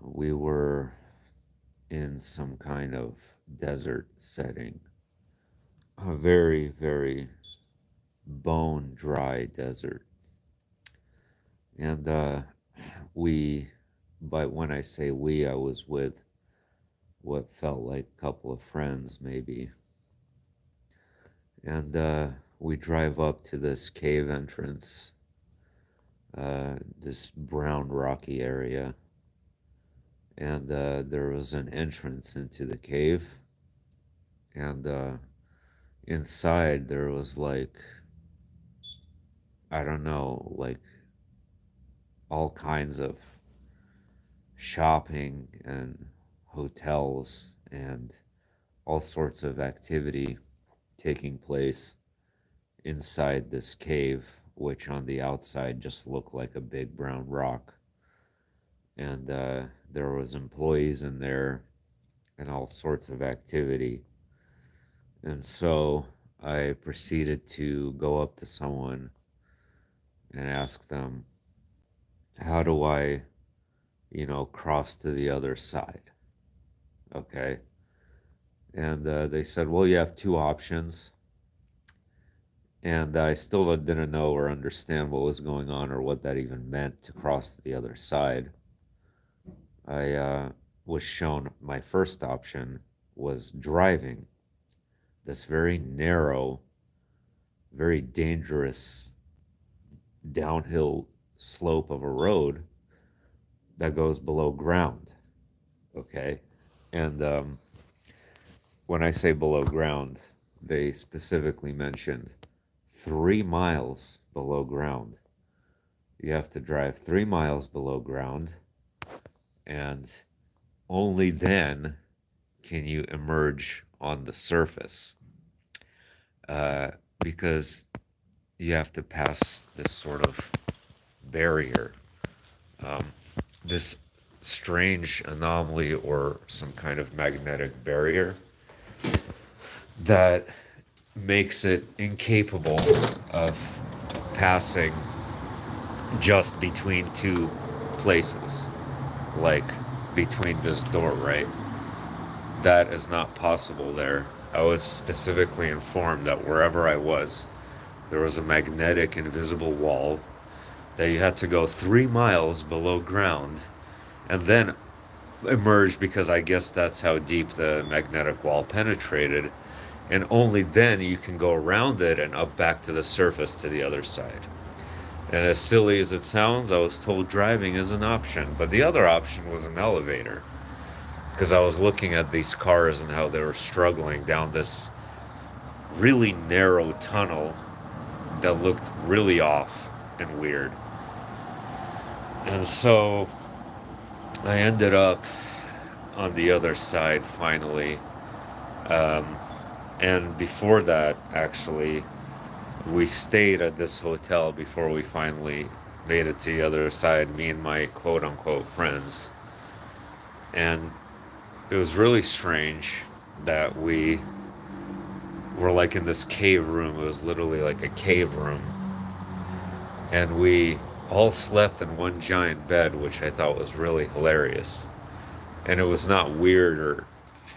we were in some kind of desert setting, a very, very bone dry desert. And we, but when I say we, I was with what felt like a couple of friends, maybe. And we drive up to this cave entrance, this brown rocky area. And there was an entrance into the cave. And inside there was like, I don't know, like all kinds of shopping and hotels and all sorts of activity taking place inside this cave, which on the outside just looked like a big brown rock. And there was employees in there and all sorts of activity. And so I proceeded to go up to someone and ask them, how do I, cross to the other side? Okay. And they said, well, you have two options. And I still didn't know or understand what was going on or what that even meant to cross to the other side. I was shown my first option was driving this very narrow, very dangerous downhill slope of a road that goes below ground. Okay. And when I say below ground, they specifically mentioned 3 miles below ground. You have to drive 3 miles below ground, and only then can you emerge on the surface, uh, because you have to pass this sort of barrier, um, this strange anomaly or some kind of magnetic barrier that makes it incapable of passing just between two places, like between this door, right? That is not possible there. I was specifically informed that wherever I was, there was a magnetic invisible wall that you had to go 3 miles below ground and then emerge, because I guess that's how deep the magnetic wall penetrated. And only then you can go around it and up back to the surface to the other side. And as silly as it sounds, I was told driving is an option, but the other option was an elevator. Because I was looking at these cars and how they were struggling down this really narrow tunnel that looked really off and weird. And so I ended up on the other side finally. Um, and before that, actually, we stayed at this hotel before we finally made it to the other side, me and my quote unquote friends. And it was really strange that we were like in this cave room. It was literally like a cave room. And we all slept in one giant bed, which I thought was really hilarious. And it was not weird or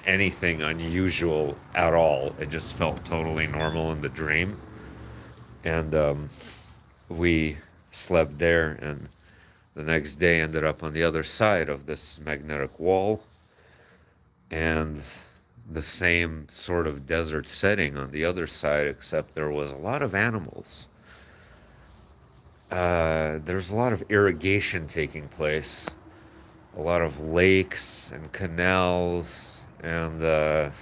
anything unusual at all. It just felt totally normal in the dream. And we slept there, and the next day ended up on the other side of this magnetic wall, and the same sort of desert setting on the other side, except there was a lot of animals. There's a lot of irrigation taking place, a lot of lakes and canals, and a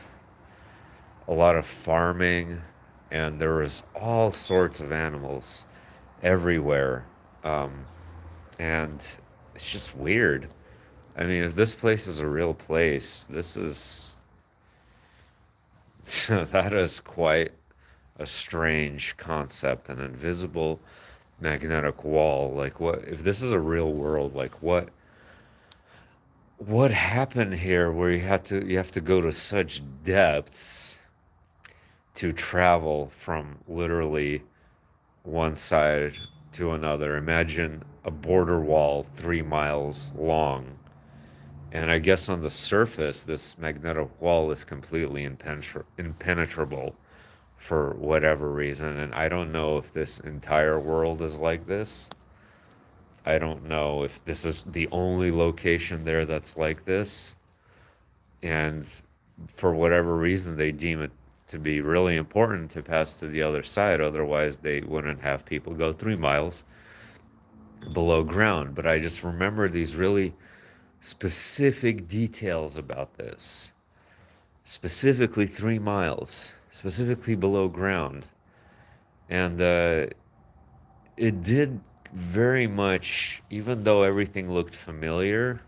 lot of farming, and there was all sorts of animals everywhere. Um, and it's just weird. I mean, if this place is a real place, this is that is quite a strange concept. An invisible magnetic wall. Like, what if this is a real world? Like, what happened here where you have to go to such depths to travel from literally one side to another? Imagine a border wall 3 miles long And I guess on the surface, this magnetic wall is completely impenetrable for whatever reason. And I don't know if this entire world is like this. I don't know if this is the only location there that's like this. And for whatever reason, they deem it to be really important to pass to the other side. Otherwise, they wouldn't have people go 3 miles below ground. But I just remember these really specific details about this. Specifically 3 miles, specifically below ground. And it did very much, even though everything looked familiar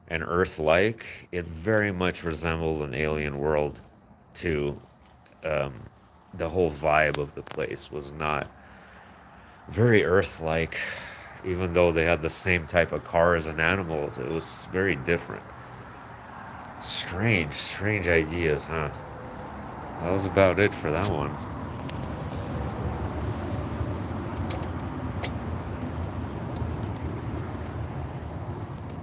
and Earth-like, it very much resembled an alien world to um, the whole vibe of the place was not very Earth-like. Even though they had the same type of cars and animals, it was very different. Strange ideas, huh? That was about it for that one.